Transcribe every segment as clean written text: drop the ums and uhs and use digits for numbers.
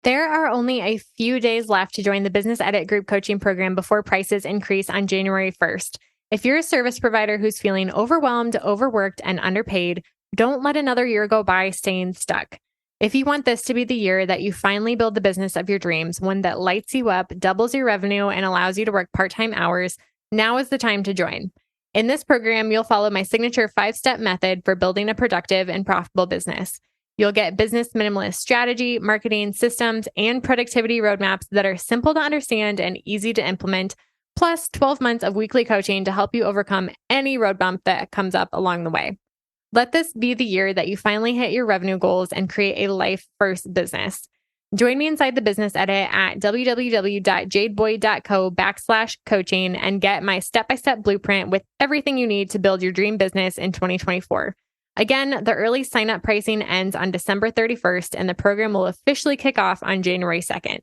There are only a few days left to join the Business Edit Group coaching program before prices increase on January 1st. If you're a service provider who's feeling overwhelmed, overworked, and underpaid, don't let another year go by staying stuck. If you want this to be the year that you finally build the business of your dreams, one that lights you up, doubles your revenue, and allows you to work part-time hours, now is the time to join. In this program, you'll follow my signature 5-step method for building a productive and profitable business. You'll get business minimalist strategy, marketing systems, and productivity roadmaps that are simple to understand and easy to implement, plus 12 months of weekly coaching to help you overcome any road bump that comes up along the way. Let this be the year that you finally hit your revenue goals and create a life-first business. Join me inside the Business Edit at www.jadeboyd.co/coaching and get my step-by-step blueprint with everything you need to build your dream business in 2024. Again, the early sign-up pricing ends on December 31st, and the program will officially kick off on January 2nd.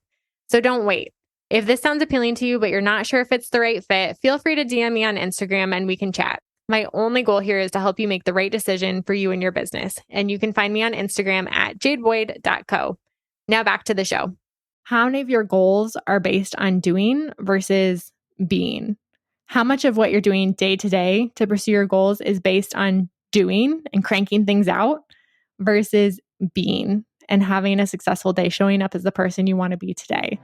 So don't wait. If this sounds appealing to you, but you're not sure if it's the right fit, feel free to DM me on Instagram and we can chat. My only goal here is to help you make the right decision for you and your business. And you can find me on Instagram at jadeboyd.co. Now back to the show. How many of your goals are based on doing versus being? How much of what you're doing day to day to pursue your goals is based on doing and cranking things out versus being and having a successful day, showing up as the person you want to be today?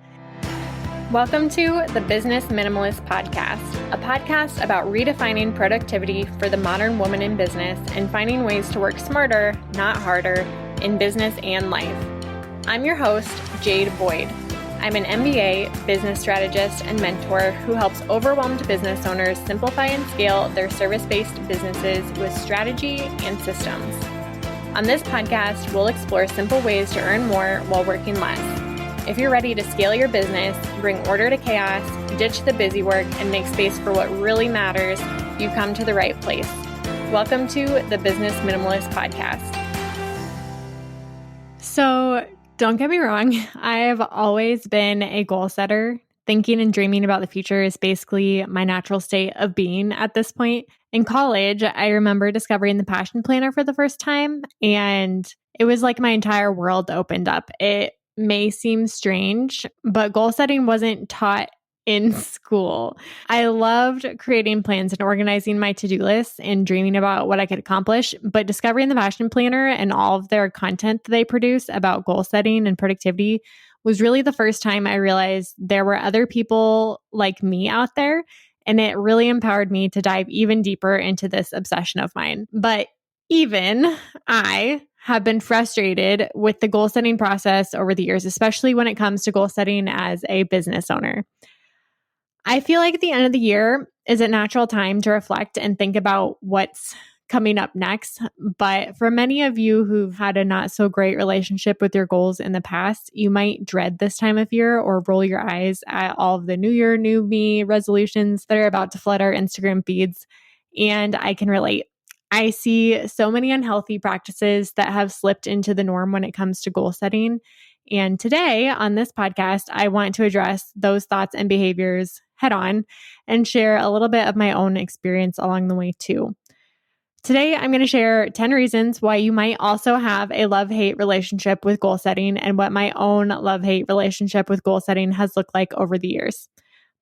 Welcome to the Business Minimalist Podcast, a podcast about redefining productivity for the modern woman in business and finding ways to work smarter, not harder, in business and life. I'm your host, Jade Boyd. I'm an MBA, business strategist, and mentor who helps overwhelmed business owners simplify and scale their service-based businesses with strategy and systems. On this podcast, we'll explore simple ways to earn more while working less. If you're ready to scale your business, bring order to chaos, ditch the busy work, and make space for what really matters, you've come to the right place. Welcome to the Business Minimalist Podcast. So, don't get me wrong, I've always been a goal setter. Thinking and dreaming about the future is basically my natural state of being at this point. In college, I remember discovering the Passion Planner for the first time, and it was like my entire world opened up. It may seem strange, but goal setting wasn't taught in school. I loved creating plans and organizing my to-do lists and dreaming about what I could accomplish, but discovering the Passion Planner and all of their content that they produce about goal setting and productivity was really the first time I realized there were other people like me out there, and it really empowered me to dive even deeper into this obsession of mine. But even I have been frustrated with the goal setting process over the years, especially when it comes to goal setting as a business owner. I feel like at the end of the year is a natural time to reflect and think about what's coming up next. But for many of you who've had a not so great relationship with your goals in the past, you might dread this time of year or roll your eyes at all of the New Year, New Me resolutions that are about to flood our Instagram feeds. And I can relate. I see so many unhealthy practices that have slipped into the norm when it comes to goal setting. And today on this podcast, I want to address those thoughts and behaviors head on and share a little bit of my own experience along the way too. Today, I'm going to share 10 reasons why you might also have a love-hate relationship with goal setting and what my own love-hate relationship with goal setting has looked like over the years.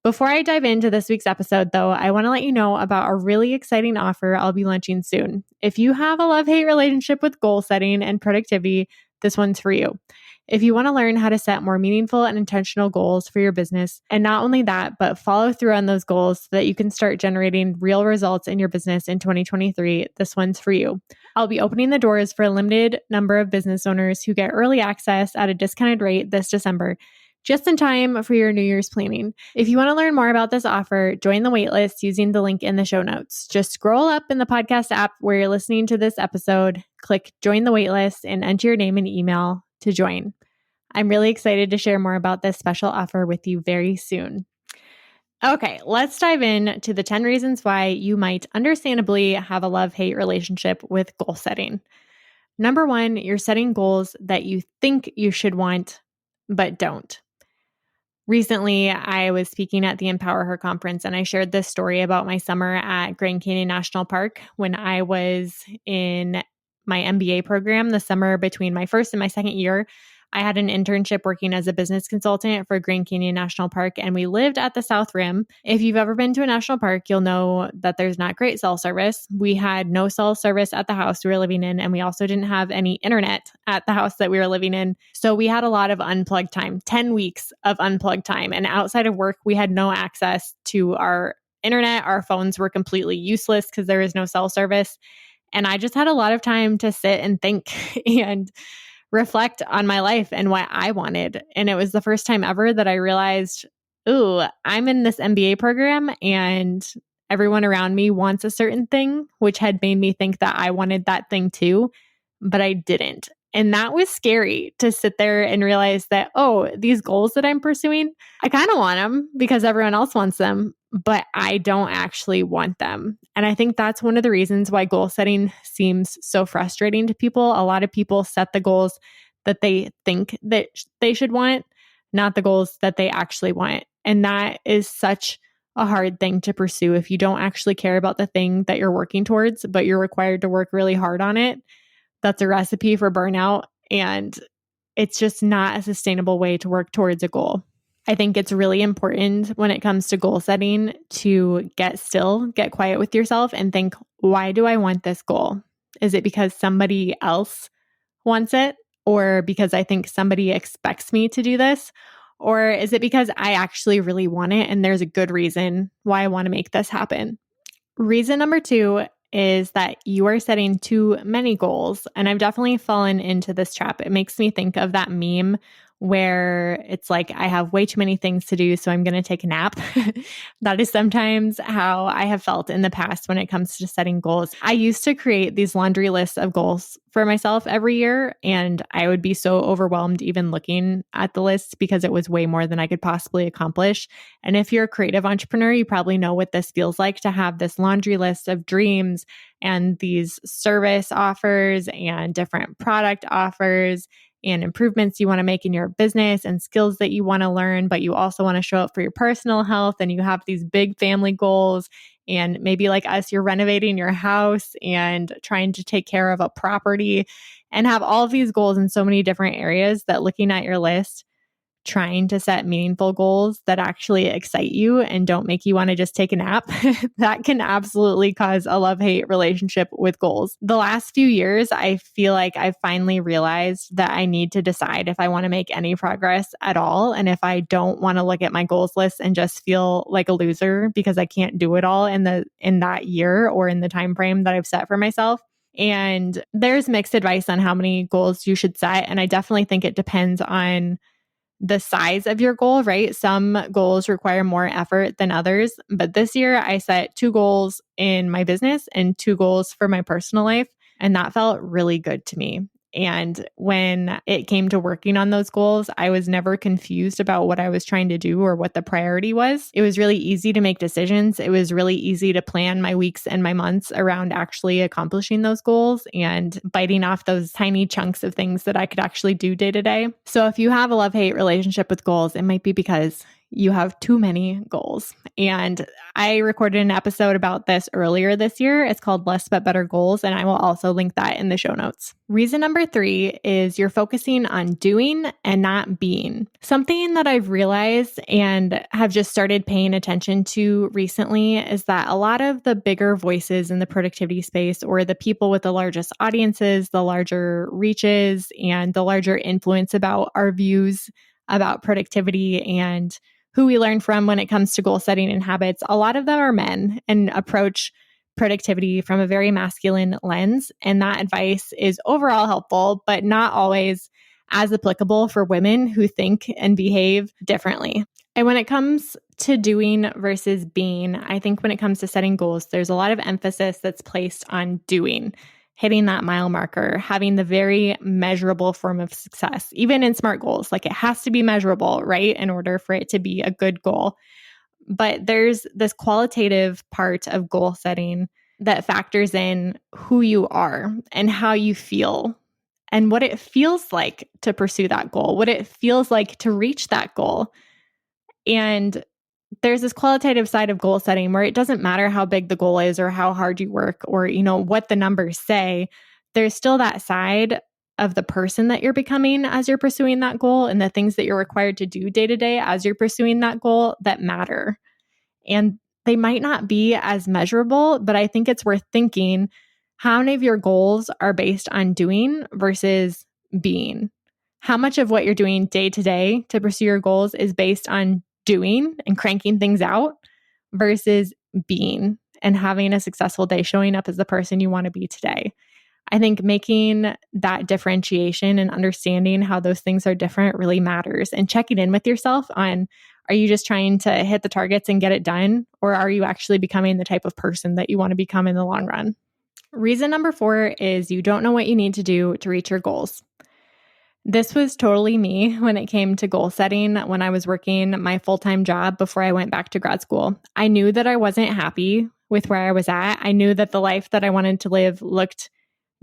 Before I dive into this week's episode, though, I want to let you know about a really exciting offer I'll be launching soon. If you have a love-hate relationship with goal setting and productivity, this one's for you. If you want to learn how to set more meaningful and intentional goals for your business, and not only that, but follow through on those goals so that you can start generating real results in your business in 2023, this one's for you. I'll be opening the doors for a limited number of business owners who get early access at a discounted rate this December, just in time for your New Year's planning. If you want to learn more about this offer, join the waitlist using the link in the show notes. Just scroll up in the podcast app where you're listening to this episode, click join the waitlist, and enter your name and email to join. I'm really excited to share more about this special offer with you very soon. Okay, let's dive in to the 10 reasons why you might understandably have a love-hate relationship with goal setting. Number 1, you're setting goals that you think you should want, but don't. Recently, I was speaking at the Empower Her conference, and I shared this story about my summer at Grand Canyon National Park when I was in my MBA program the summer between my first and my second year. I had an internship working as a business consultant for Grand Canyon National Park, and we lived at the South Rim. If you've ever been to a national park, you'll know that there's not great cell service. We had no cell service at the house we were living in, and we also didn't have any internet at the house that we were living in. So we had a lot of unplugged time, 10 weeks of unplugged time. And outside of work, we had no access to our internet. Our phones were completely useless because there was no cell service. And I just had a lot of time to sit and think and reflect on my life and what I wanted. And it was the first time ever that I realized, ooh, I'm in this MBA program and everyone around me wants a certain thing, which had made me think that I wanted that thing too, but I didn't. And that was scary to sit there and realize that, oh, these goals that I'm pursuing, I kind of want them because everyone else wants them, but I don't actually want them. And I think that's one of the reasons why goal setting seems so frustrating to people. A lot of people set the goals that they think that they should want, not the goals that they actually want. And that is such a hard thing to pursue if you don't actually care about the thing that you're working towards, but you're required to work really hard on it. That's a recipe for burnout, and it's just not a sustainable way to work towards a goal. I think it's really important when it comes to goal setting to get still, get quiet with yourself and think, why do I want this goal? Is it because somebody else wants it? Or because I think somebody expects me to do this? Or is it because I actually really want it and there's a good reason why I want to make this happen? Reason number 2 is that you are setting too many goals. And I've definitely fallen into this trap. It makes me think of that meme where it's like, I have way too many things to do, so I'm going to take a nap. That is sometimes how I have felt in the past when it comes to setting goals. I used to create these laundry lists of goals for myself every year, and I would be so overwhelmed even looking at the list because it was way more than I could possibly accomplish. And if you're a creative entrepreneur, you probably know what this feels like to have this laundry list of dreams and these service offers and different product offers and improvements you want to make in your business and skills that you want to learn, but you also want to show up for your personal health and you have these big family goals. And maybe like us, you're renovating your house and trying to take care of a property and have all of these goals in so many different areas that looking at your list, trying to set meaningful goals that actually excite you and don't make you want to just take a nap, that can absolutely cause a love-hate relationship with goals. The last few years, I feel like I've finally realized that I need to decide if I want to make any progress at all. And if I don't want to look at my goals list and just feel like a loser because I can't do it all in that year or in the time frame that I've set for myself. And there's mixed advice on how many goals you should set. And I definitely think it depends on the size of your goal, right? Some goals require more effort than others. But this year I set 2 goals in my business and 2 goals for my personal life. And that felt really good to me. And when it came to working on those goals, I was never confused about what I was trying to do or what the priority was. It was really easy to make decisions. It was really easy to plan my weeks and my months around actually accomplishing those goals and biting off those tiny chunks of things that I could actually do day to day. So if you have a love-hate relationship with goals, it might be because you have too many goals. And I recorded an episode about this earlier this year. It's called Less But Better Goals, and I will also link that in the show notes. Reason number 3 is you're focusing on doing and not being. Something that I've realized and have just started paying attention to recently is that a lot of the bigger voices in the productivity space, or the people with the largest audiences, the larger reaches, and the larger influence about our views about productivity and who we learn from when it comes to goal setting and habits, a lot of them are men and approach productivity from a very masculine lens. And that advice is overall helpful, but not always as applicable for women who think and behave differently. And when it comes to doing versus being, I think when it comes to setting goals, there's a lot of emphasis that's placed on doing, hitting that mile marker, having the very measurable form of success, even in SMART goals. Like it has to be measurable, right? In order for it to be a good goal. But there's this qualitative part of goal setting that factors in who you are and how you feel and what it feels like to pursue that goal, what it feels like to reach that goal. And there's this qualitative side of goal setting where it doesn't matter how big the goal is or how hard you work or, what the numbers say. There's still that side of the person that you're becoming as you're pursuing that goal and the things that you're required to do day to day as you're pursuing that goal that matter. And they might not be as measurable, but I think it's worth thinking how many of your goals are based on doing versus being. How much of what you're doing day to day to pursue your goals is based on doing and cranking things out versus being and having a successful day, showing up as the person you want to be today. I think making that differentiation and understanding how those things are different really matters, and checking in with yourself on, are you just trying to hit the targets and get it done? Or are you actually becoming the type of person that you want to become in the long run? Reason number 4 is you don't know what you need to do to reach your goals. This was totally me when it came to goal setting when I was working my full-time job before I went back to grad school. I knew that I wasn't happy with where I was at. I knew that the life that I wanted to live looked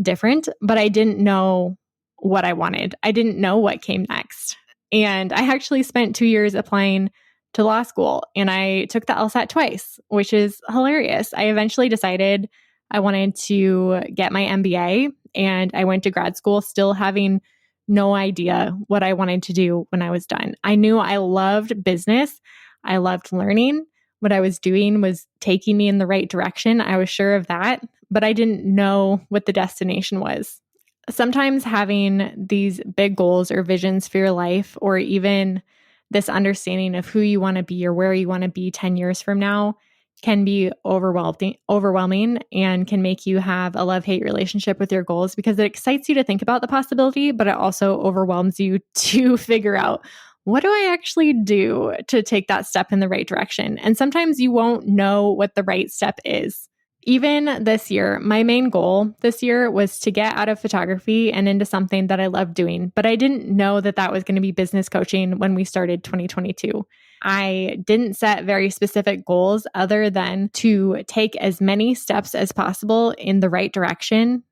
different, but I didn't know what I wanted. I didn't know what came next. And I actually spent 2 years applying to law school, and I took the LSAT twice, which is hilarious. I eventually decided I wanted to get my MBA, and I went to grad school still having no idea what I wanted to do when I was done. I knew I loved business. I loved learning. What I was doing was taking me in the right direction. I was sure of that, but I didn't know what the destination was. Sometimes having these big goals or visions for your life, or even this understanding of who you want to be or where you want to be 10 years from now, can be overwhelming and can make you have a love-hate relationship with your goals, because it excites you to think about the possibility, but it also overwhelms you to figure out, what do I actually do to take that step in the right direction? And sometimes you won't know what the right step is. Even this year, my main goal this year was to get out of photography and into something that I love doing, but I didn't know that that was going to be business coaching when we started 2022. I didn't set very specific goals other than to take as many steps as possible in the right direction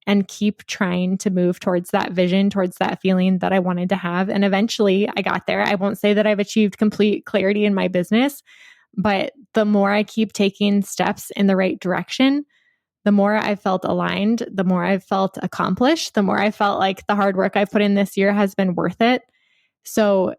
and keep trying to move towards that vision, towards that feeling that I wanted to have. And eventually I got there. I won't say that I've achieved complete clarity in my business, but the more I keep taking steps in the right direction, the more I felt aligned, the more I felt accomplished, the more I felt like the hard work I've put in this year has been worth it. So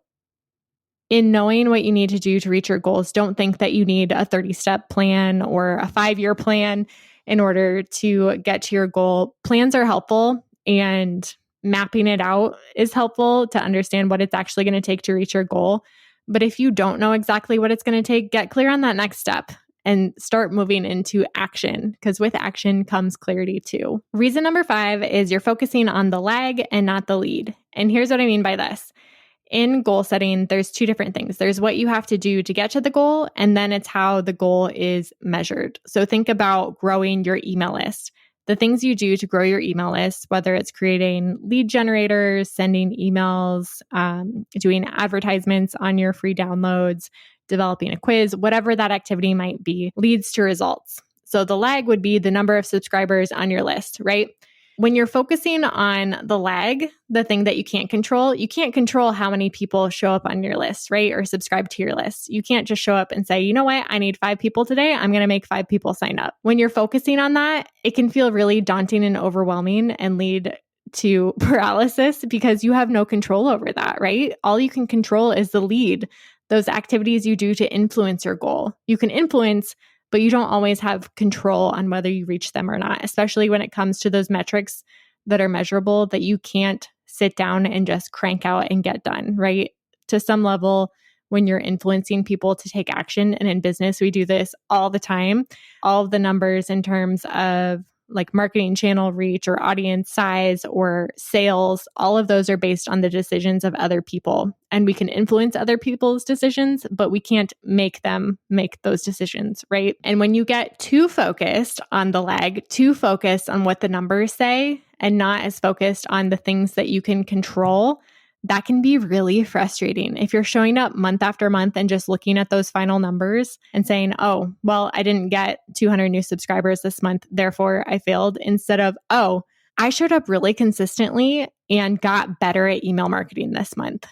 in knowing what you need to do to reach your goals, don't think that you need a 30-step plan or a 5-year plan in order to get to your goal. Plans are helpful, and mapping it out is helpful to understand what it's actually going to take to reach your goal. But if you don't know exactly what it's going to take, get clear on that next step and start moving into action, because with action comes clarity too. Reason number 5 is you're focusing on the lag and not the lead. And here's what I mean by this. In goal setting, there's 2 different things. There's what you have to do to get to the goal, and then it's how the goal is measured. So think about growing your email list. The things you do to grow your email list, whether it's creating lead generators, sending emails, doing advertisements on your free downloads, developing a quiz, whatever that activity might be, leads to results. So the lag would be the number of subscribers on your list, right? When you're focusing on the lag, the thing that you can't control how many people show up on your list, right? Or subscribe to your list. You can't just show up and say, you know what, I need 5 people today. I'm going to make 5 people sign up. When you're focusing on that, it can feel really daunting and overwhelming and lead to paralysis, because you have no control over that, right? All you can control is the lead, those activities you do to influence your goal. You can influence, but you don't always have control on whether you reach them or not, especially when it comes to those metrics that are measurable that you can't sit down and just crank out and get done, right? To some level, when you're influencing people to take action, and in business, we do this all the time, all of the numbers in terms of like marketing channel reach or audience size or sales, all of those are based on the decisions of other people. And we can influence other people's decisions, but we can't make them make those decisions, right? And when you get too focused on the lag, too focused on what the numbers say, and not as focused on the things that you can control, that can be really frustrating. If you're showing up month after month and just looking at those final numbers and saying, oh, well, I didn't get 200 new subscribers this month, therefore I failed, instead of, oh, I showed up really consistently and got better at email marketing this month.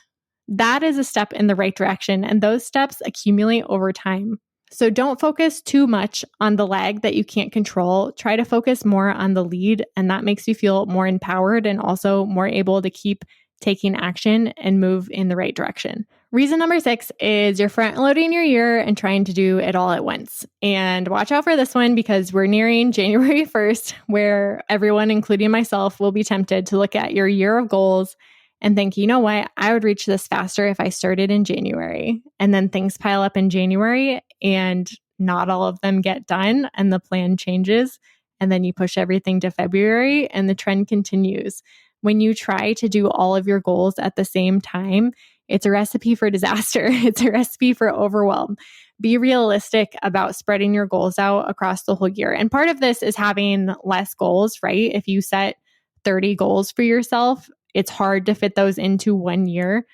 That is a step in the right direction, and those steps accumulate over time. So don't focus too much on the lag that you can't control. Try to focus more on the lead, and that makes you feel more empowered and also more able to keep taking action and move in the right direction. Reason number 6 is you're front loading your year and trying to do it all at once. And watch out for this one because we're nearing January 1st, where everyone, including myself, will be tempted to look at your year of goals and think, you know what, I would reach this faster if I started in January. And then things pile up in January and not all of them get done and the plan changes. And then you push everything to February and the trend continues. When you try to do all of your goals at the same time, it's a recipe for disaster. It's a recipe for overwhelm. Be realistic about spreading your goals out across the whole year. And part of this is having less goals, right? If you set 30 goals for yourself, it's hard to fit those into 1 year.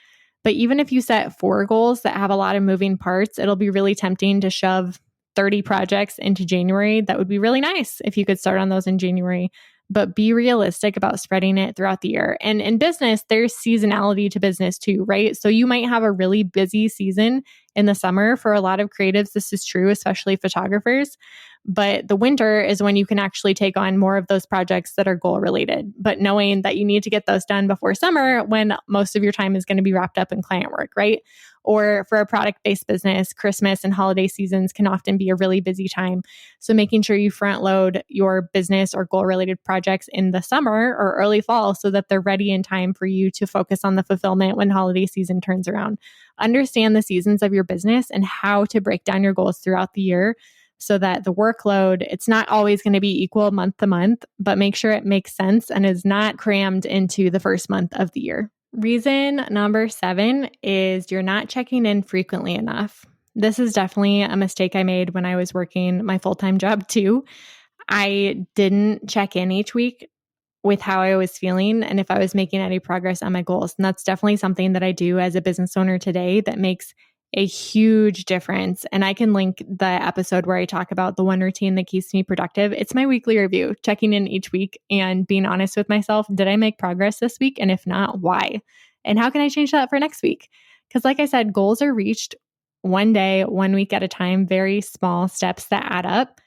But even if you set 4 goals that have a lot of moving parts, it'll be really tempting to shove 30 projects into January. That would be really nice if you could start on those in January. But be realistic about spreading it throughout the year. And in business, there's seasonality to business too, right? So you might have a really busy season in the summer. For a lot of creatives, this is true, especially photographers. But the winter is when you can actually take on more of those projects that are goal related. But knowing that you need to get those done before summer when most of your time is going to be wrapped up in client work, right? Or for a product-based business, Christmas and holiday seasons can often be a really busy time. So making sure you front load your business or goal-related projects in the summer or early fall so that they're ready in time for you to focus on the fulfillment when holiday season turns around. Understand the seasons of your business and how to break down your goals throughout the year so that the workload, it's not always going to be equal month to month, but make sure it makes sense and is not crammed into the first month of the year. Reason number 7 is you're not checking in frequently enough. This is definitely a mistake I made when I was working my full-time job too. I didn't check in each week with how I was feeling and if I was making any progress on my goals. And that's definitely something that I do as a business owner today that makes a huge difference. And I can link the episode where I talk about the one routine that keeps me productive. It's my weekly review, checking in each week and being honest with myself. Did I make progress this week? And if not, why? And how can I change that for next week? Because like I said, goals are reached one day, 1 week at a time, very small steps that add up.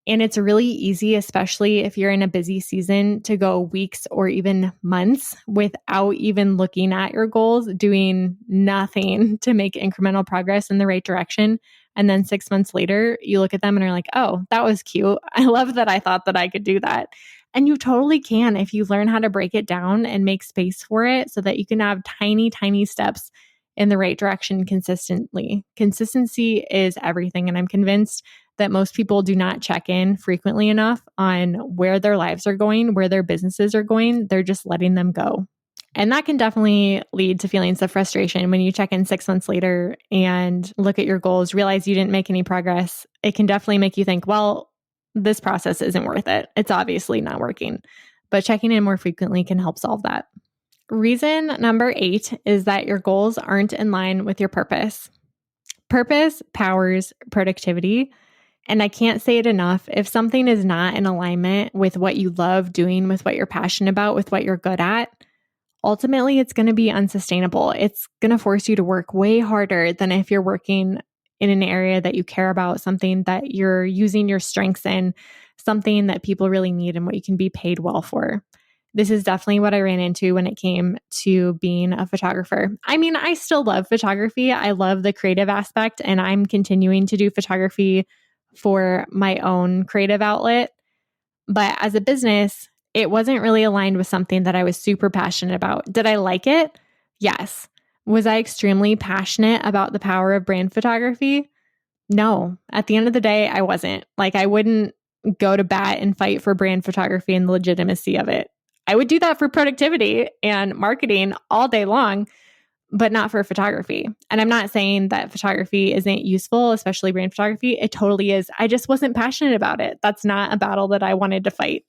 And it's really easy, especially if you're in a busy season, to go weeks or even months without even looking at your goals, doing nothing to make incremental progress in the right direction. And then 6 months later, you look at them and are like, oh, that was cute. I love that I thought that I could do that. And you totally can if you learn how to break it down and make space for it so that you can have tiny, tiny steps in the right direction consistently. Consistency is everything. And I'm convinced that most people do not check in frequently enough on where their lives are going, where their businesses are going. They're just letting them go. And that can definitely lead to feelings of frustration when you check in 6 months later and look at your goals, realize you didn't make any progress. It can definitely make you think, well, this process isn't worth it. It's obviously not working. But checking in more frequently can help solve that. Reason number 8 is that your goals aren't in line with your purpose. Purpose powers productivity. And I can't say it enough. If something is not in alignment with what you love doing, with what you're passionate about, with what you're good at, ultimately it's going to be unsustainable. It's going to force you to work way harder than if you're working in an area that you care about, something that you're using your strengths in, something that people really need and what you can be paid well for. This is definitely what I ran into when it came to being a photographer. I mean, I still love photography. I love the creative aspect, and I'm continuing to do photography for my own creative outlet. But as a business, it wasn't really aligned with something that I was super passionate about. Did I like it? Yes. Was I extremely passionate about the power of brand photography? No. At the end of the day, I wasn't. Like, I wouldn't go to bat and fight for brand photography and the legitimacy of it. I would do that for productivity and marketing all day long, but not for photography. And I'm not saying that photography isn't useful, especially brand photography. It totally is. I just wasn't passionate about it. That's not a battle that I wanted to fight.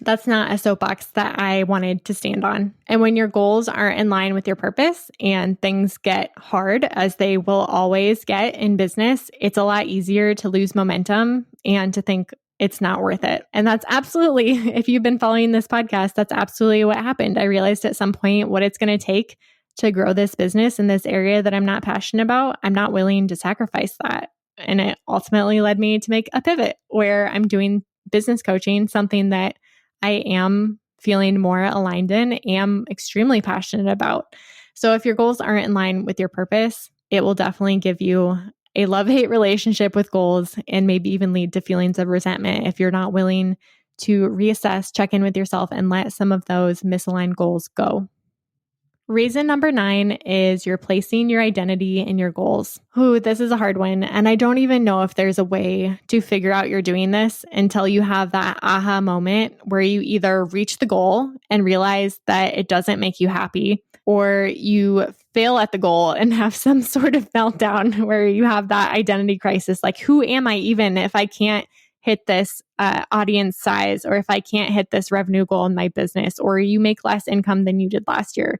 That's not a soapbox that I wanted to stand on. And when your goals aren't in line with your purpose and things get hard, as they will always get in business, it's a lot easier to lose momentum and to think it's not worth it. And that's absolutely, if you've been following this podcast, that's absolutely what happened. I realized at some point what it's going to take to grow this business in this area that I'm not passionate about. I'm not willing to sacrifice that. And it ultimately led me to make a pivot where I'm doing business coaching, something that I am feeling more aligned in, am extremely passionate about. So if your goals aren't in line with your purpose, it will definitely give you a love-hate relationship with goals and maybe even lead to feelings of resentment if you're not willing to reassess, check in with yourself, and let some of those misaligned goals go. Reason number 9 is you're placing your identity in your goals. Ooh, this is a hard one. And I don't even know if there's a way to figure out you're doing this until you have that aha moment where you either reach the goal and realize that it doesn't make you happy, or you fail at the goal and have some sort of meltdown where you have that identity crisis. Like, who am I even if I can't hit this audience size, or if I can't hit this revenue goal in my business, or you make less income than you did last year?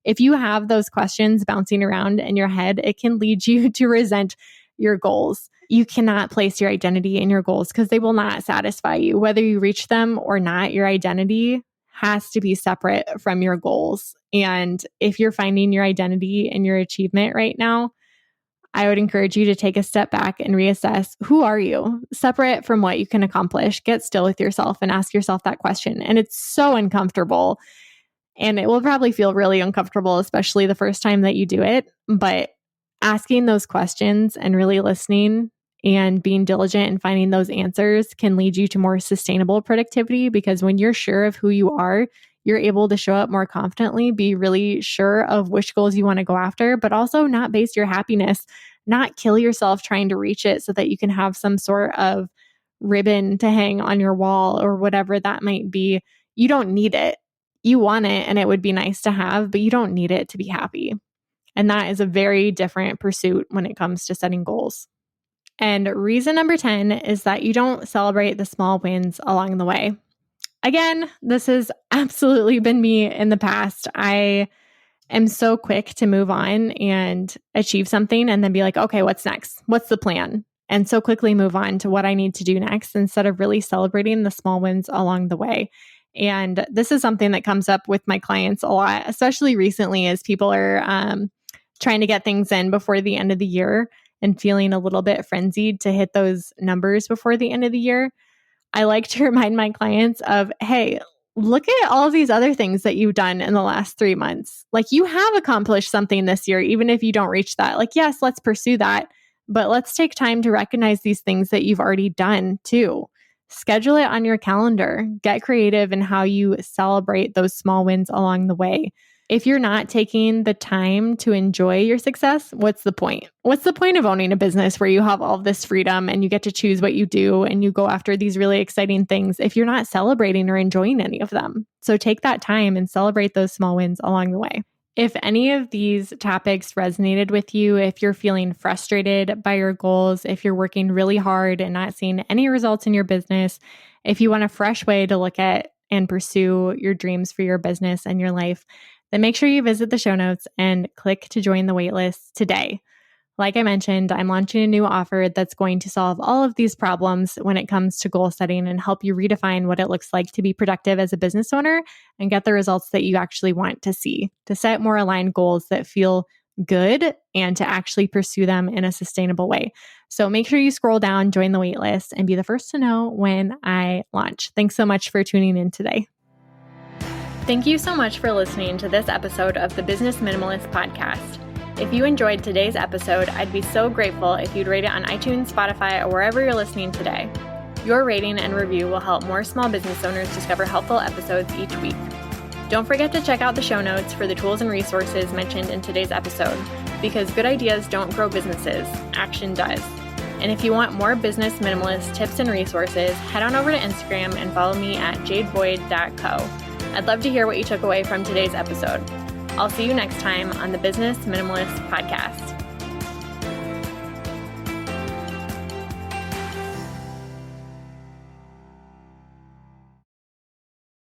If you have those questions bouncing around in your head, it can lead you to resent your goals. You cannot place your identity in your goals because they will not satisfy you. Whether you reach them or not, your identity has to be separate from your goals. And if you're finding your identity in your achievement right now, I would encourage you to take a step back and reassess, who are you? Separate from what you can accomplish. Get still with yourself and ask yourself that question. And it's so uncomfortable. And it will probably feel really uncomfortable, especially the first time that you do it. But asking those questions and really listening and being diligent and finding those answers can lead you to more sustainable productivity, because when you're sure of who you are, you're able to show up more confidently, be really sure of which goals you want to go after, but also not base your happiness, not kill yourself trying to reach it so that you can have some sort of ribbon to hang on your wall or whatever that might be. You don't need it. You want it and it would be nice to have, but you don't need it to be happy. And that is a very different pursuit when it comes to setting goals. And reason number 10 is that you don't celebrate the small wins along the way. Again, this has absolutely been me in the past. I am so quick to move on and achieve something and then be like, okay, what's next? What's the plan? And so quickly move on to what I need to do next instead of really celebrating the small wins along the way. And this is something that comes up with my clients a lot, especially recently as people are trying to get things in before the end of the year and feeling a little bit frenzied to hit those numbers before the end of the year. I like to remind my clients of, hey, look at all these other things that you've done in the last 3 months. Like, you have accomplished something this year, even if you don't reach that. Like, yes, let's pursue that, but let's take time to recognize these things that you've already done too. Schedule it on your calendar. Get creative in how you celebrate those small wins along the way. If you're not taking the time to enjoy your success, what's the point? What's the point of owning a business where you have all of this freedom and you get to choose what you do and you go after these really exciting things if you're not celebrating or enjoying any of them? So take that time and celebrate those small wins along the way. If any of these topics resonated with you, if you're feeling frustrated by your goals, if you're working really hard and not seeing any results in your business, if you want a fresh way to look at and pursue your dreams for your business and your life, then make sure you visit the show notes and click to join the waitlist today. Like I mentioned, I'm launching a new offer that's going to solve all of these problems when it comes to goal setting and help you redefine what it looks like to be productive as a business owner and get the results that you actually want to see, to set more aligned goals that feel good and to actually pursue them in a sustainable way. So make sure you scroll down, join the waitlist, and be the first to know when I launch. Thanks so much for tuning in today. Thank you so much for listening to this episode of the Business Minimalist Podcast. If you enjoyed today's episode, I'd be so grateful if you'd rate it on iTunes, Spotify, or wherever you're listening today. Your rating and review will help more small business owners discover helpful episodes each week. Don't forget to check out the show notes for the tools and resources mentioned in today's episode, because good ideas don't grow businesses, action does. And if you want more business minimalist tips and resources, head on over to Instagram and follow me at jadeboyd.co. I'd love to hear what you took away from today's episode. I'll see you next time on the Business Minimalist Podcast.